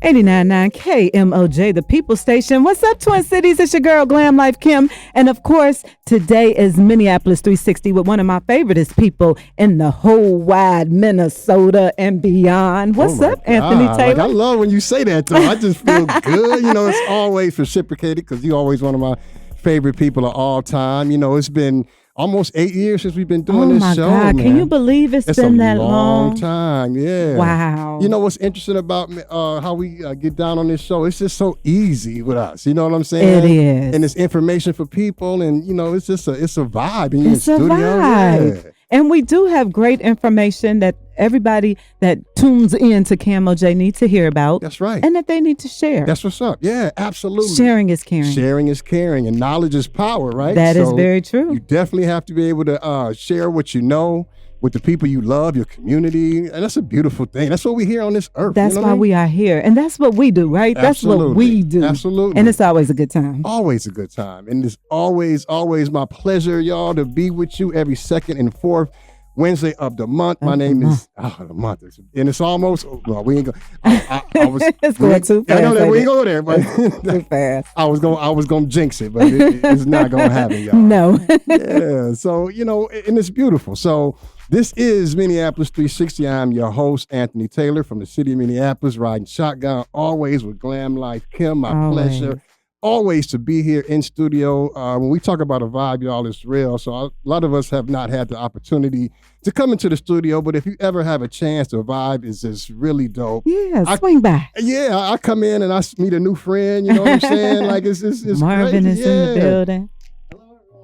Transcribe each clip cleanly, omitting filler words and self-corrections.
89.9 KMOJ, the People Station. What's up, Twin Cities? It's your girl, Glam Life Kim. And of course, today is Minneapolis 360 with one of my favoriteest people in the whole wide Minnesota and beyond. What's up, Anthony Taylor? I love when you say that, though. I just feel good. It's always reciprocated because you're always one of my favorite people of all time. It's been almost 8 years since we've been doing this show. Oh, my God. Man. Can you believe it's been that long? It's a long time, yeah. Wow. What's interesting about how we get down on this show? It's just so easy with us. You know what I'm saying? It is. And it's information for people, and, it's just it's a vibe. And you're it's in studio. A vibe. Yeah. And we do have great information that everybody that tunes in to KMOJ needs to hear about. That's right. And that they need to share. That's what's up. Yeah, absolutely. Sharing is caring. Sharing is caring, and knowledge is power, right? That is very true. You definitely have to be able to share what you know with the people you love, your community, and that's a beautiful thing. That's what we hear on this earth. That's why we are here, and that's what we do, right? Absolutely. That's what we do. Absolutely. And it's always a good time. Always a good time. And it's always my pleasure, y'all, to be with you every second and fourth Wednesday of the month. My name is the month, and it's almost. Well, we ain't go. I was. It's going too fast. We ain't go there, but too fast. I was going to jinx it, but it's not going to happen, y'all. No. Yeah. So and it's beautiful. So this is Minneapolis 360. I'm your host, Anthony Taylor, from the city of Minneapolis, riding shotgun, always with Glam Life Kim. My pleasure. Always to be here in studio. When we talk about a vibe, y'all, it's real. So a lot of us have not had the opportunity to come into the studio, but if you ever have a chance, the vibe is just really dope. Yeah, swing by. Yeah, I come in and I meet a new friend. You know what I'm saying? Like it's Marvin crazy. is in the building.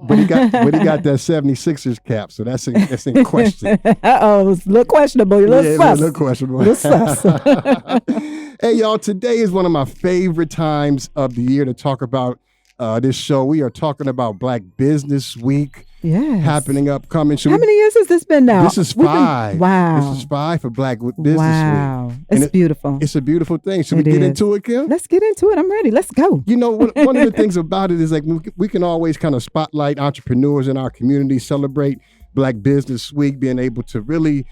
But he got that 76ers cap, so that's in question. Uh-oh, it's a little questionable. A little questionable. Sus. Hey, y'all, today is one of my favorite times of the year to talk about this show. We are talking about Black Business Week. Yes. Happening upcoming. How many years has this been now? This is 5. Wow. This is 5 for Black Business Week. Wow. It's beautiful. It's a beautiful thing. Should we get into it, Kim? Let's get into it. I'm ready. Let's go. One of the things about it is like we can always kind of spotlight entrepreneurs in our community, celebrate Black Business Week, being able to really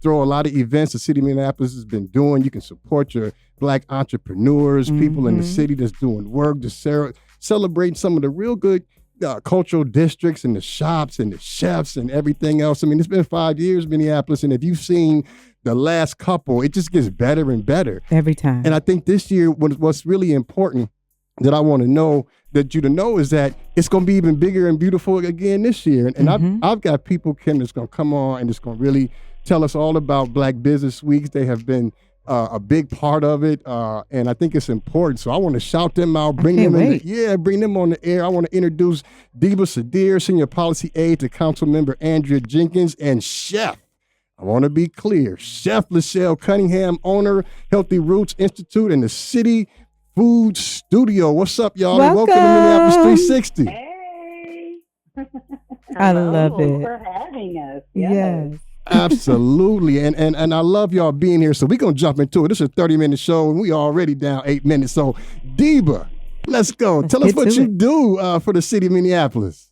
throw a lot of events the city of Minneapolis has been doing. You can support your Black entrepreneurs, people in the city that's doing work, to celebrate some of the real good cultural districts and the shops and the chefs and everything else. I mean, it's been 5 years, Minneapolis, and if you've seen the last couple, it just gets better and better. Every time. And I think this year, what's really important that I want to know is that it's going to be even bigger and beautiful again this year. And I've got people, Kim, that's going to come on and it's going to really tell us all about Black Business Weeks. They have been a big part of it, and I think it's important. So I want to shout them out, bring them on the air. I want to introduce Deebaa Sirdar, Senior Policy Aide to Councilmember Andrea Jenkins, and Chef. I want to be clear, Chef Lachelle Cunningham, owner, Healthy Roots Institute, and the City Food Studio. What's up, y'all? Welcome. And welcome to Minneapolis 360. Hey. I love it. For having us. Yes. Absolutely. And I love y'all being here. So we're going to jump into it. This is a 30-minute show, and we already down 8 minutes. So, Deebaa, let's go. Tell us what you do for the city of Minneapolis.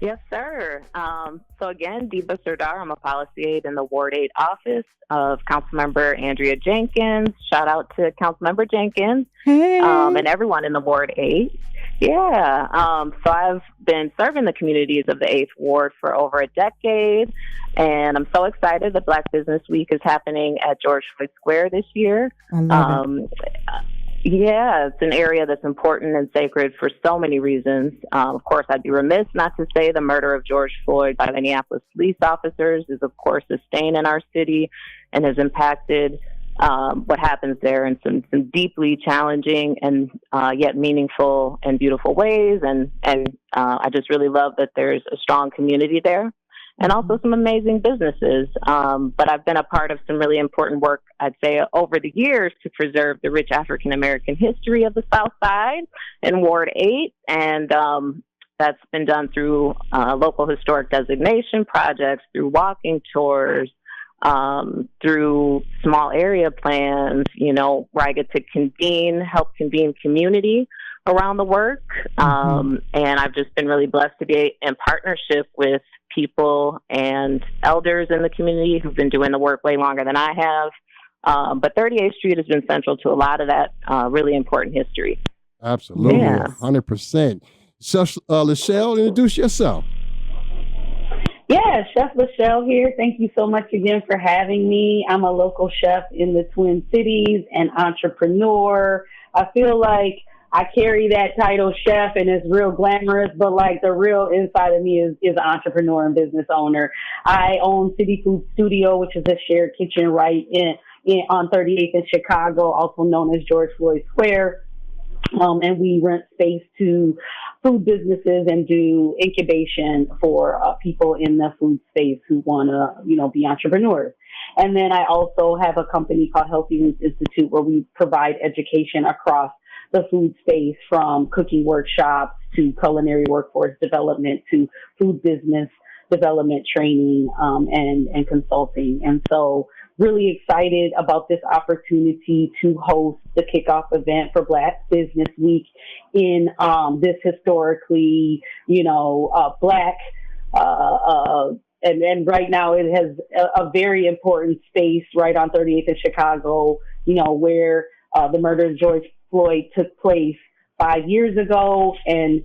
Yes, sir. So again, Deebaa Sirdar. I'm a policy aide in the Ward 8 office of Councilmember Andrea Jenkins. Shout out to Councilmember Jenkins and everyone in the Ward 8. Yeah. So I've been serving the communities of the 8th Ward for over a decade, and I'm so excited that Black Business Week is happening at George Floyd Square this year. I love it. Yeah, it's an area that's important and sacred for so many reasons. Of course, I'd be remiss not to say the murder of George Floyd by Minneapolis police officers is, of course, a stain in our city and has impacted what happens there in some deeply challenging and yet meaningful and beautiful ways. And I just really love that there's a strong community there. And also some amazing businesses. But I've been a part of some really important work, I'd say, over the years to preserve the rich African-American history of the South Side in Ward 8. And that's been done through local historic designation projects, through walking tours, through small area plans, where I get to help convene community around the work. And I've just been really blessed to be in partnership with people and elders in the community who've been doing the work way longer than I have. But 38th Street has been central to a lot of that really important history. Absolutely, Yeah. 100%. So, Lachelle, introduce yourself. Yeah, Chef Lachelle here. Thank you so much again for having me. I'm a local chef in the Twin Cities and entrepreneur. I feel like I carry that title chef and it's real glamorous, but like the real inside of me is entrepreneur and business owner. I own City Food Studio, which is a shared kitchen right on 38th in Chicago, also known as George Floyd Square. And we rent space to food businesses and do incubation for people in the food space who want to, be entrepreneurs. And then I also have a company called Healthy Roots Institute where we provide education across the food space, from cooking workshops to culinary workforce development to food business development training and consulting. And so really excited about this opportunity to host the kickoff event for Black Business Week in this historically, Black, and right now it has a very important space right on 38th in Chicago, where the murder of George Floyd took place 5 years ago. And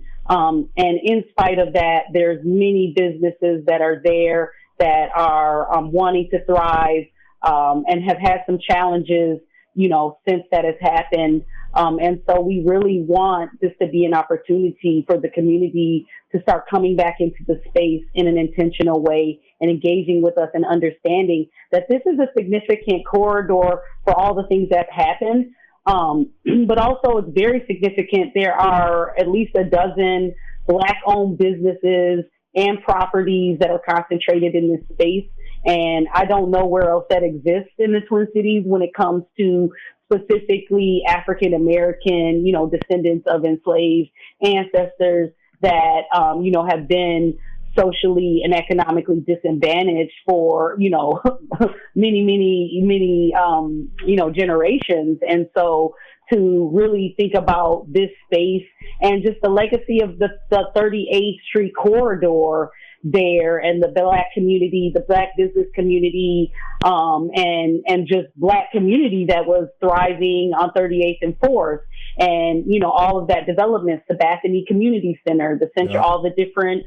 in spite of that, there's many businesses that are there that are wanting to thrive, and have had some challenges, since that has happened. And so we really want this to be an opportunity for the community to start coming back into the space in an intentional way and engaging with us and understanding that this is a significant corridor for all the things that happened. But also it's very significant. There are at least a dozen Black-owned businesses and properties that are concentrated in this space. And I don't know where else that exists in the Twin Cities when it comes to specifically African-American, descendants of enslaved ancestors that, have been socially and economically disadvantaged for, many, generations. And so to really think about this space and just the legacy of the 38th Street corridor there, and the Black community, the Black business community, and just Black community that was thriving on 38th and 4th. And, all of that development, the Bethany Community Center, the center, all the different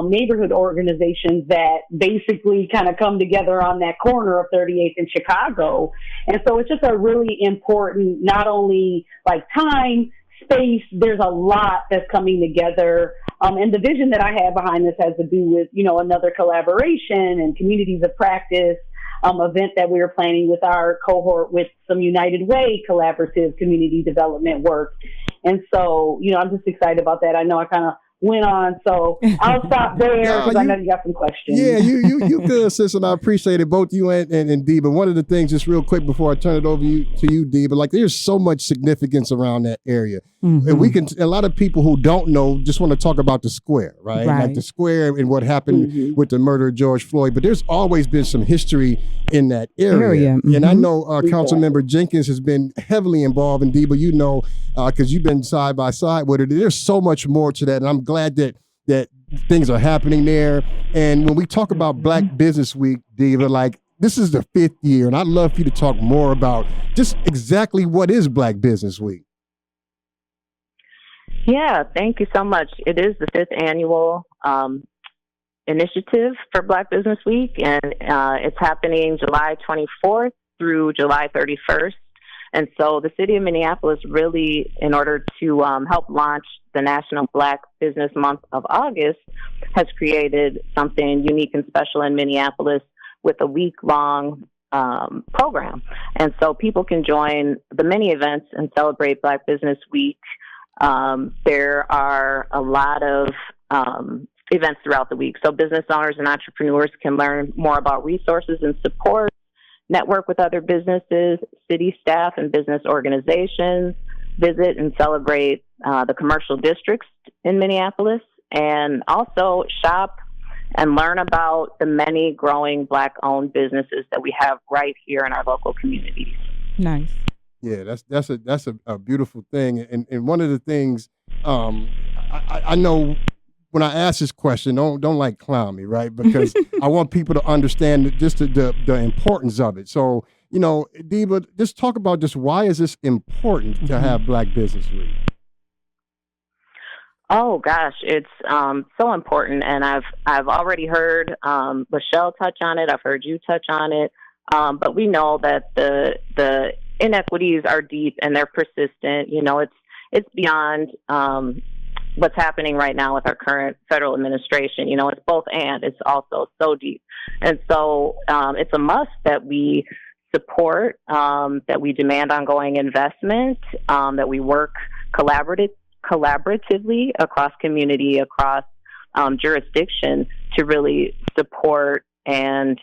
neighborhood organizations that basically kind of come together on that corner of 38th in Chicago. And so it's just a really important, not only like time, space, there's a lot that's coming together. And the vision that I have behind this has to do with, another collaboration and communities of practice event that we were planning with our cohort with some United Way collaborative community development work. And so, I'm just excited about that. I know I kind of went on, so I'll stop there because I know you got some questions. Yeah, you good, sis, and I appreciate it, both you and Deebaa. One of the things, just real quick before I turn it over to you, Deebaa, like there's so much significance around that area. And a lot of people who don't know just want to talk about the square, right? Like the square and what happened with the murder of George Floyd. But there's always been some history in that area. And I know Councilmember Jenkins has been heavily involved, and Deebaa, because you've been side by side with her. There's so much more to that, and I'm glad that things are happening there. And when we talk about Black Business Week, Deebaa, like this is the 5th year, and I'd love for you to talk more about just exactly what is Black Business Week. Yeah, thank you so much. It is the 5th annual initiative for Black Business Week, and it's happening July 24th through July 31st. And so the city of Minneapolis really, in order to help launch the National Black Business Month of August, has created something unique and special in Minneapolis with a week-long program. And so people can join the many events and celebrate Black Business Week. There are a lot of events throughout the week. So business owners and entrepreneurs can learn more about resources and support, network with other businesses, city staff, and business organizations, visit and celebrate the commercial districts in Minneapolis, and also shop and learn about the many growing Black-owned businesses that we have right here in our local communities. Nice. Yeah, that's a beautiful thing. And one of the things I know when I ask this question, don't like clown me, right? Because I want people to understand just the importance of it. So, Deebaa, just talk about just why is this important to have Black Business Week? Oh gosh, it's so important, and I've already heard Lachelle touch on it. I've heard you touch on it, but we know that the inequities are deep and they're persistent. It's beyond what's happening right now with our current federal administration. It's both and. It's also so deep, and so it's a must that we support, that we demand ongoing investment, that we work collaboratively across community, across jurisdiction to really support and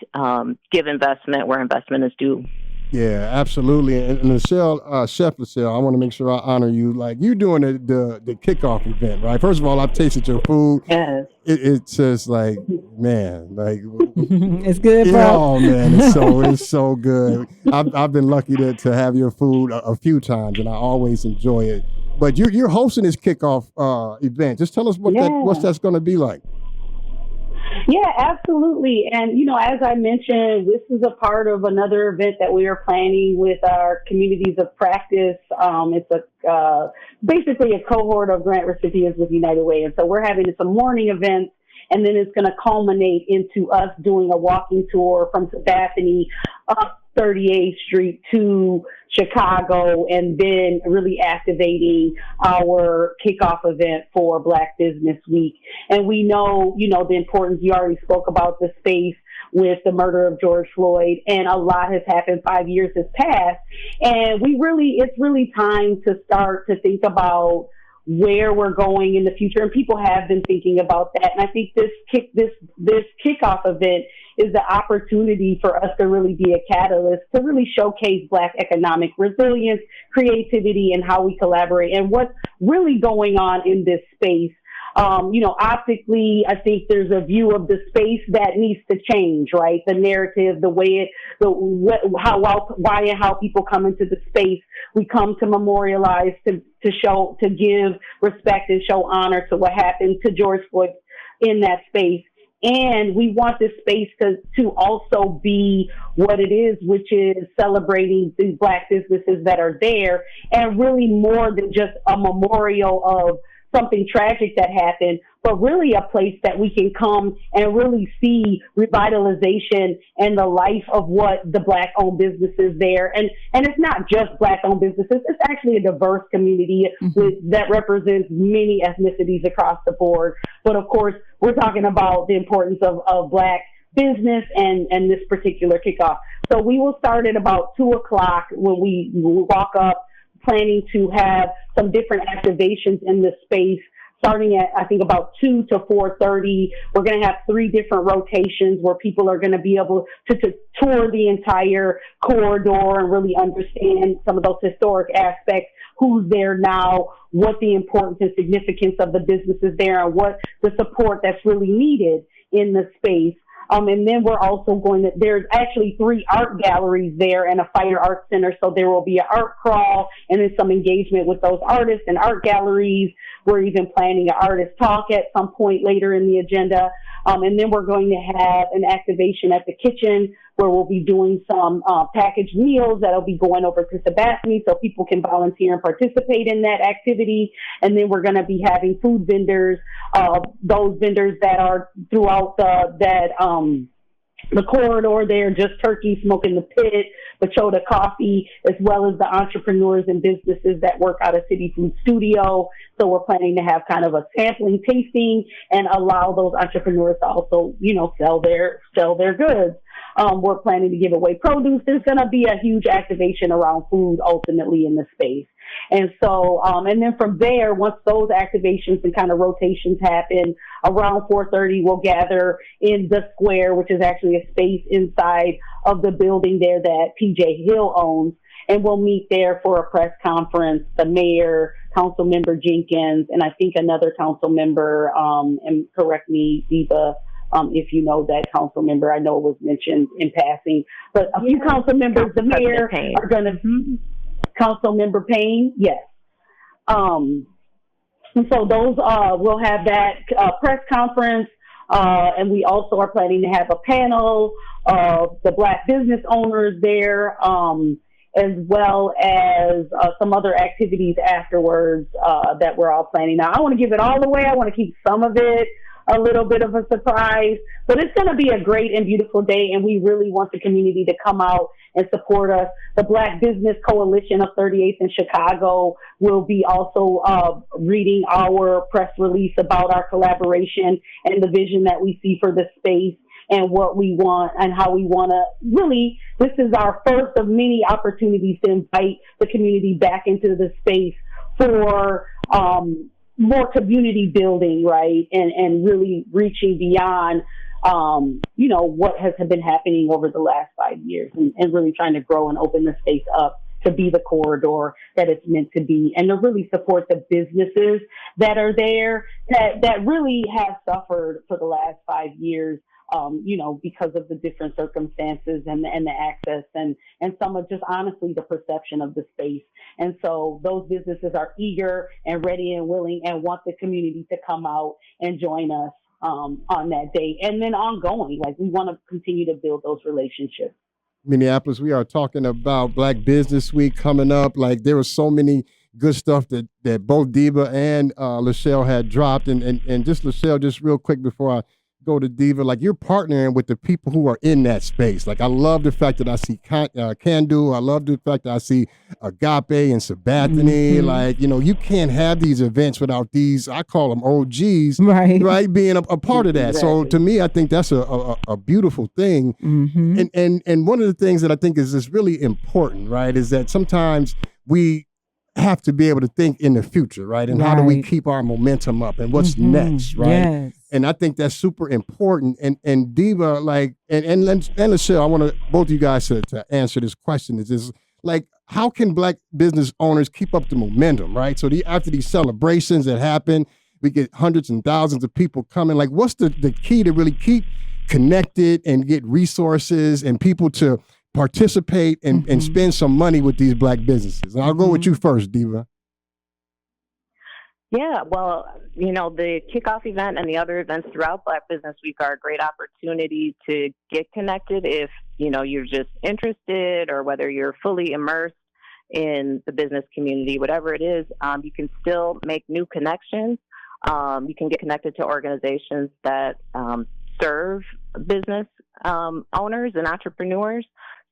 give investment where investment is due. Yeah, absolutely. And Lachelle, Chef Lachelle, I want to make sure I honor you. Like, you're doing the kickoff event, right? First of all, I've tasted your food. Yes. It's just like, man, like it's good, bro. Oh man, it's so good. I've been lucky to have your food a few times, and I always enjoy it. But you're hosting this kickoff event. Just tell us what that's going to be like. Yeah, absolutely. And, as I mentioned, this is a part of another event that we are planning with our communities of practice. It's basically a cohort of grant recipients with United Way. And so we're having some morning events, and then it's going to culminate into us doing a walking tour from Bethany up 38th Street to Chicago, and then really activating our kickoff event for Black Business Week. And we know, the importance. You already spoke about the space with the murder of George Floyd, and a lot has happened. 5 years has passed, and it's really time to start to think about where we're going in the future. And people have been thinking about that. And I think this kickoff event is the opportunity for us to really be a catalyst, to really showcase Black economic resilience, creativity, and how we collaborate, and what's really going on in this space. Optically, I think there's a view of the space that needs to change, right? The narrative, why and how people come into the space. We come to memorialize, to give respect and show honor to what happened to George Floyd in that space. And we want this space to also be what it is, which is celebrating the Black businesses that are there, and really more than just a memorial of something tragic that happened, but really a place that we can come and really see revitalization and the life of what the Black-owned businesses there. And it's not just Black-owned businesses. It's actually a diverse community that represents many ethnicities across the board. But of course, we're talking about the importance of Black business and this particular kickoff. So we will start at about 2:00 when we walk up, planning to have some different activations in the space, starting at, I think, about 2 to 4:30. We're going to have 3 different rotations where people are going to be able to tour the entire corridor and really understand some of those historic aspects, who's there now, what the importance and significance of the businesses there, and what the support that's really needed in the space. And then we're also there's actually 3 art galleries there and a fire art center. So there will be an art crawl and then some engagement with those artists and art galleries. We're even planning an artist talk at some point later in the agenda. And then we're going to have an activation at the kitchen where we'll be doing some packaged meals that'll be going over to Sebastian so people can volunteer and participate in that activity. And then we're going to be having food vendors, those vendors that are throughout the corridor there, just turkey, smoking the pit, Bachota coffee, as well as the entrepreneurs and businesses that work out of City Food Studio. So we're planning to have kind of a sampling tasting and allow those entrepreneurs to also, sell their goods. We're planning to give away produce. There's going to be a huge activation around food ultimately in the space. And so, and then from there, once those activations and kind of rotations happen, around 4:30, we'll gather in the square, which is actually a space inside of the building there that PJ Hill owns. And we'll meet there for a press conference, the mayor, council member Jenkins, and I think another council member, and correct me, Deebaa, if you know that council member. I know it was mentioned in passing, but a few council members, the mayor are going to, Council Member Payne, yes. And so those, we'll have that press conference. And we also are planning to have a panel of the Black business owners there, as well as some other activities afterwards that we're all planning. Now, I want to give it all away. I want to keep some of it a little bit of a surprise, but it's going to be a great and beautiful day, and we really want the community to come out and support us. The Black Business Coalition of 38th in Chicago will be also reading our press release about our collaboration and the vision that we see for the space and what we want and how we want to really, this is our first of many opportunities to invite the community back into the space for more community building, right? And really reaching beyond, what has been happening over the last 5 years and really trying to grow and open the space up to be the corridor that it's meant to be and to really support the businesses that are there that really have suffered for the last 5 years, because of the different circumstances and the access and some of just honestly the perception of the space. And so those businesses are eager and ready and willing and want the community to come out and join us on that day. And then ongoing, like we want to continue to build those relationships. Minneapolis, we are talking about Black Business Week coming up. Like there was so many good stuff that both Deebaa and Lachelle had dropped. And just Lachelle, just real quick before I go to Deebaa, like you're partnering with the people who are in that space. Like I love the fact that I see Can Do. I love the fact that I see Agape and Sabathani. Mm-hmm. Like, you can't have these events without these, I call them OGs, right? Being a part of that. Exactly. So to me, I think that's a beautiful thing. Mm-hmm. And one of the things that I think is really important, right, is that sometimes we have to be able to think in the future, right? And how do we keep our momentum up and what's next, right? Yes. And I think that's super important. And Deebaa, like, and Lachelle, I want both of you guys to answer this question. Is like, how can Black business owners keep up the momentum, right? So after these celebrations that happen, we get hundreds and thousands of people coming. Like, what's the key to really keep connected and get resources and people to participate and spend some money with these Black businesses? And I'll go with you first, Deebaa. Yeah, well, the kickoff event and the other events throughout Black Business Week are a great opportunity to get connected if, you're just interested or whether you're fully immersed in the business community, whatever it is, you can still make new connections. You can get connected to organizations that serve business owners and entrepreneurs.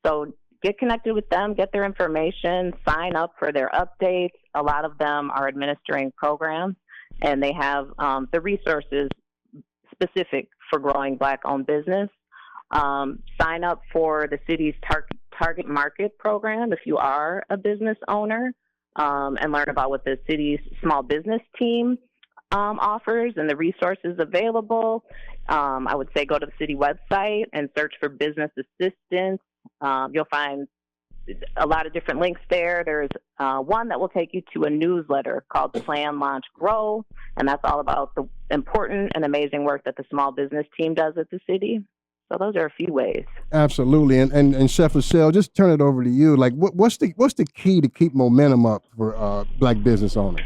So get connected with them, get their information, sign up for their updates. A lot of them are administering programs, and they have the resources specific for growing Black-owned business. Sign up for the city's target market program if you are a business owner, and learn about what the city's small business team offers and the resources available. I would say go to the city website and search for business assistance. You'll find a lot of different links there. There's one that will take you to a newsletter called Plan, Launch, Grow, and that's all about the important and amazing work that the small business team does at the city. So those are a few ways. Absolutely. And Chef Lachelle, just turn it over to you. Like, what's the key to keep momentum up for Black business owners?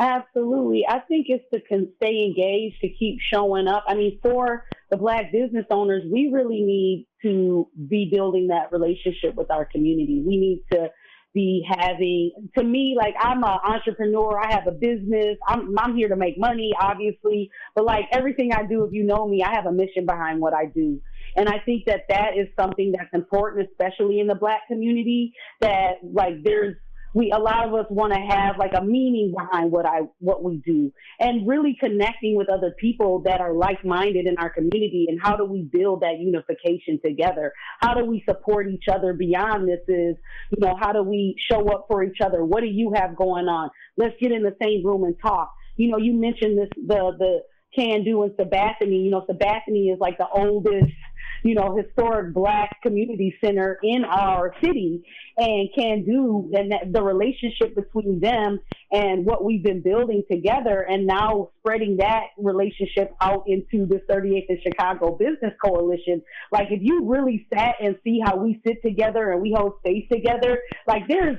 Absolutely. I think it's to stay engaged, to keep showing up. I mean, for the Black business owners, we really need to be building that relationship with our community. We need to be having, to me, like I'm an entrepreneur, I have a business, I'm here to make money, obviously, but like everything I do, if you know me, I have a mission behind what I do. And I think that is something that's important, especially in the Black community, that like a lot of us want to have like a meaning behind what we do, and really connecting with other people that are like-minded in our community. And how do we build that unification together? How do we support each other beyond this? How do we show up for each other? What do you have going on? Let's get in the same room and talk. You mentioned this, the Can Do and Sabathani. Sabathani is like the oldest, historic Black community center in our city, and Can Do, and the relationship between them and what we've been building together, and now spreading that relationship out into the 38th and Chicago Business Coalition. Like, if you really sat and see how we sit together and we hold space together, like there's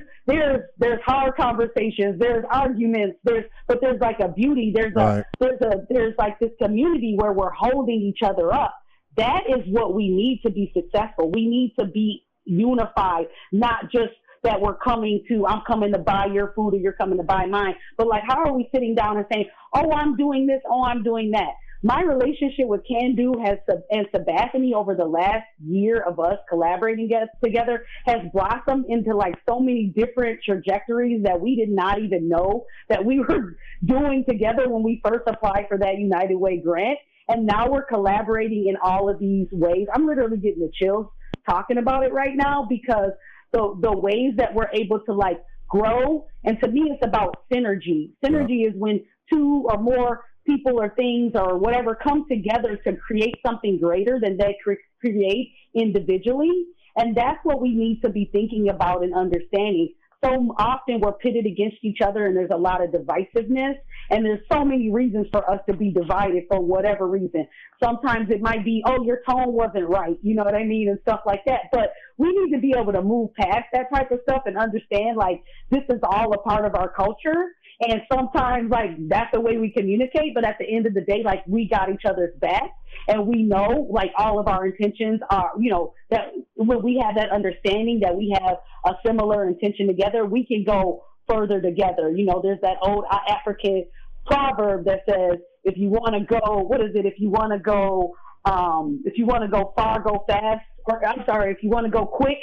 hard conversations, there's arguments, but there's like a beauty, there's like this community where we're holding each other up. That is what we need to be successful. We need to be unified, not just that I'm coming to buy your food or you're coming to buy mine, but like, how are we sitting down and saying, oh, I'm doing this, oh, I'm doing that. My relationship with Can Do and Sabathani over the last year of us collaborating together has blossomed into like so many different trajectories that we did not even know that we were doing together when we first applied for that United Way grant. And now we're collaborating in all of these ways. I'm literally getting the chills talking about it right now, because the ways that we're able to like grow, and to me it's about synergy. Synergy is when two or more people or things or whatever come together to create something greater than they create individually. And that's what we need to be thinking about and understanding. So often we're pitted against each other, and there's a lot of divisiveness, and there's so many reasons for us to be divided for whatever reason. Sometimes it might be, oh, your tone wasn't right, you know what I mean, and stuff like that. But we need to be able to move past that type of stuff and understand, like, this is all a part of our culture. And sometimes, like, that's the way we communicate. But at the end of the day, like, we got each other's back. And we know, like, all of our intentions are, you know, that when we have that understanding that we have a similar intention together, we can go further together. You know, there's that old African proverb that says, if you want to go, what is it? If you want to go far, go fast. Or I'm sorry, if you want to go quick,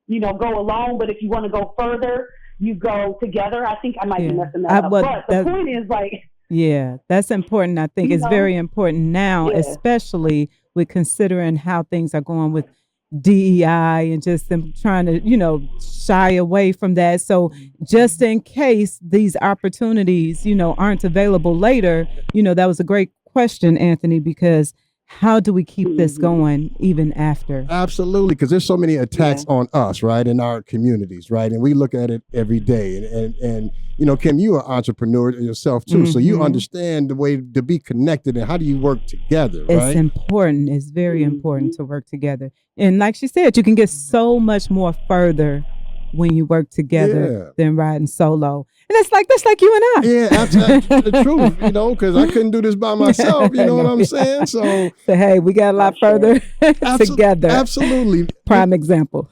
you know, go alone. But if you want to go further, you go together. I think I might be messing that up. But the point is, like, yeah, that's important. I think it's very important now, especially with considering how things are going with DEI and just them trying to, you know, shy away from that. So just in case these opportunities, you know, aren't available later, you know, that was a great question, Anthony, because how do we keep this going even after? Absolutely, because there's so many attacks on us, right, in our communities, right, and we look at it every day. And you know, Kim, you're an entrepreneur yourself too, so you understand the way to be connected and how do you work together, right? It's important. It's very important to work together. And like she said, you can get so much more further when you work together than riding solo. And that's like you and I. Yeah, that's the truth, you know, because I couldn't do this by myself, you know what I'm saying? So hey, we got a lot further together. Absolutely. Prime example,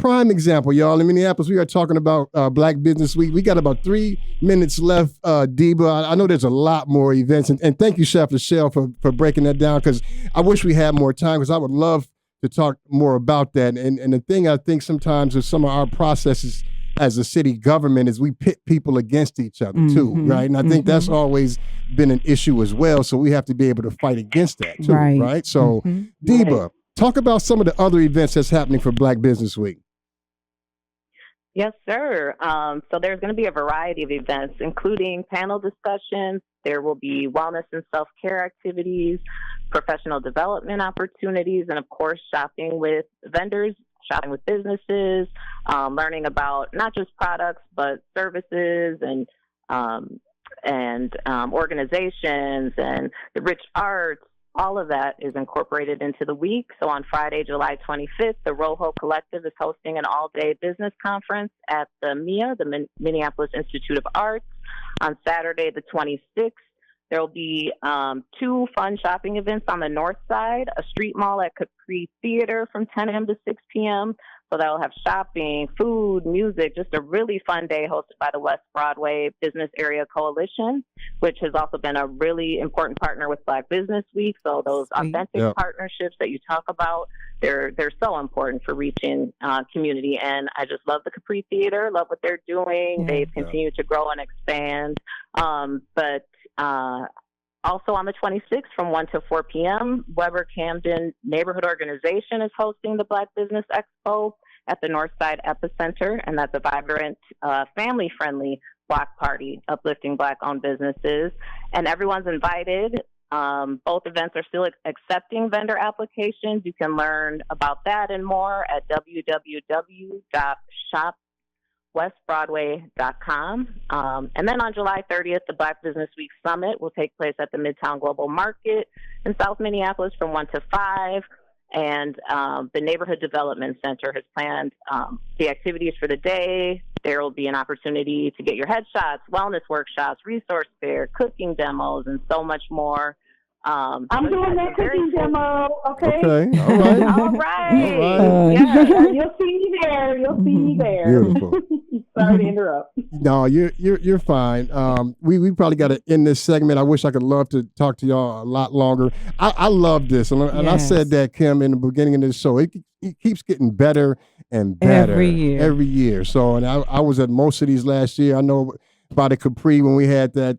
y'all. In Minneapolis, we are talking about Black Business Week. We got about 3 minutes left, Deebaa. I know there's a lot more events. And thank you, Chef Lachelle, for breaking that down, because I wish we had more time, because I would love to talk more about that. And the thing I think sometimes with some of our processes as a city government is we pit people against each other too, right? And I think that's always been an issue as well. So we have to be able to fight against that too, right? So Deebaa, talk about some of the other events that's happening for Black Business Week. Yes, sir. So there's going to be a variety of events, including panel discussions. There will be wellness and self-care activities, professional development opportunities, and of course, shopping with vendors, shopping with businesses, learning about not just products, but services and organizations and the rich arts. All of that is incorporated into the week. So on Friday, July 25th, the Rojo Collective is hosting an all-day business conference at the MIA, the Minneapolis Institute of Arts. On Saturday, the 26th, there will be 2 fun shopping events on the north side, a street mall at Capri Theater from 10 a.m. to 6 p.m. So that will have shopping, food, music, just a really fun day hosted by the West Broadway Business Area Coalition, which has also been a really important partner with Black Business Week. So those authentic partnerships that you talk about, they're so important for reaching community. And I just love the Capri Theater, love what they're doing. They've continued to grow and expand. Also on the 26th from 1 to 4 p.m., Weber Camden Neighborhood Organization is hosting the Black Business Expo at the Northside Epicenter, and that's a vibrant, family-friendly block party uplifting Black-owned businesses. And everyone's invited. Both events are still accepting vendor applications. You can learn about that and more at www.shop westbroadway.com. And then on July 30th, the Black Business Week Summit will take place at the Midtown Global Market in South Minneapolis from 1 to 5. And the Neighborhood Development Center has planned the activities for the day. There will be an opportunity to get your headshots, wellness workshops, resource fair, cooking demos, and so much more. I'm doing that cooking demo, okay? Okay, all right. All right. All right. Yeah. You'll see me there. You'll see me there. Beautiful. Sorry to interrupt. No, you're fine. We probably got to end this segment. I wish I could love to talk to y'all a lot longer. I love this, and I said that, Kim, in the beginning of this show. It keeps getting better and better every year. So, and I was at most of these last year. I know by the Capri when we had that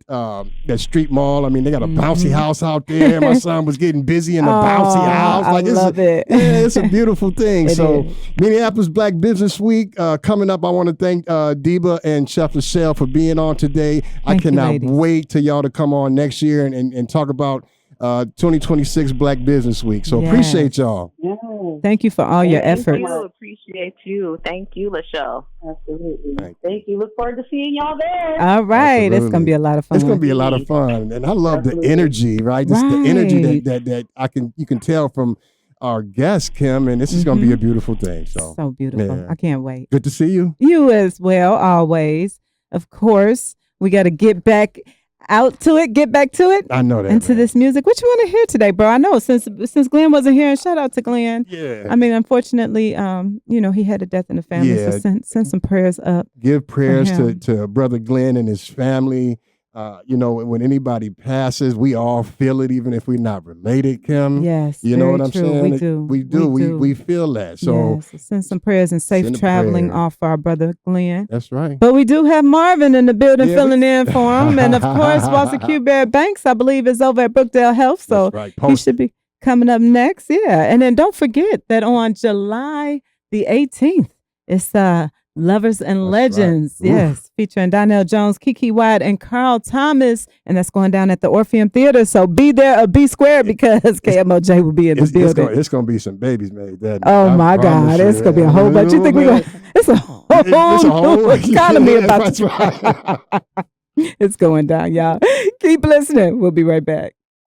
street mall. I mean, they got a bouncy house out there. My son was getting busy in the bouncy house. I love it. Yeah, it's a beautiful thing. So is. Minneapolis Black Business Week coming up. I want to thank Deebaa and Chef Lachelle for being on today. I cannot wait till y'all to come on next year and talk about 2026 Black Business Week. So appreciate y'all. Thank you for all your efforts. Thank you. Appreciate you. Thank you, Lachelle. Absolutely. Thank you. Look forward to seeing y'all there. All right. Absolutely. It's going to be a lot of fun. It's going to be a lot of fun. And I love the energy, right? Just the energy that you can tell from our guest, Kim, and this is going to be a beautiful thing. So beautiful. I can't wait. Good to see you. You as well, always. Of course, we got to get back out to it, get back to it. I know that. Into this music. What you want to hear today, bro? I know since Glenn wasn't here, and shout out to Glenn. Yeah. I mean, unfortunately, he had a death in the family. Yeah. So send some prayers up. Give prayers to Brother Glenn and his family. When anybody passes, we all feel it, even if we're not related, Kim. Yes. You know what I'm saying? We do. We feel that. So send some prayers and safe traveling off for our brother Glenn. That's right. But we do have Marvin in the building filling in for him. And of course, Walter Q. Bear Banks, I believe, is over at Brookdale Health. So he should be coming up next. Yeah. And then don't forget that on July the 18th, it's Lovers and Legends, right. Yes, featuring Donnell Jones, Kiki White, and Carl Thomas, and that's going down at the Orpheum Theater. So be there or be square because KMOJ will be in the building. It's going to be some babies made that night. Oh my God, it's going to be a whole bunch. You think we're going to, it's a whole new economy about to. It's going down, y'all. Keep listening. We'll be right back.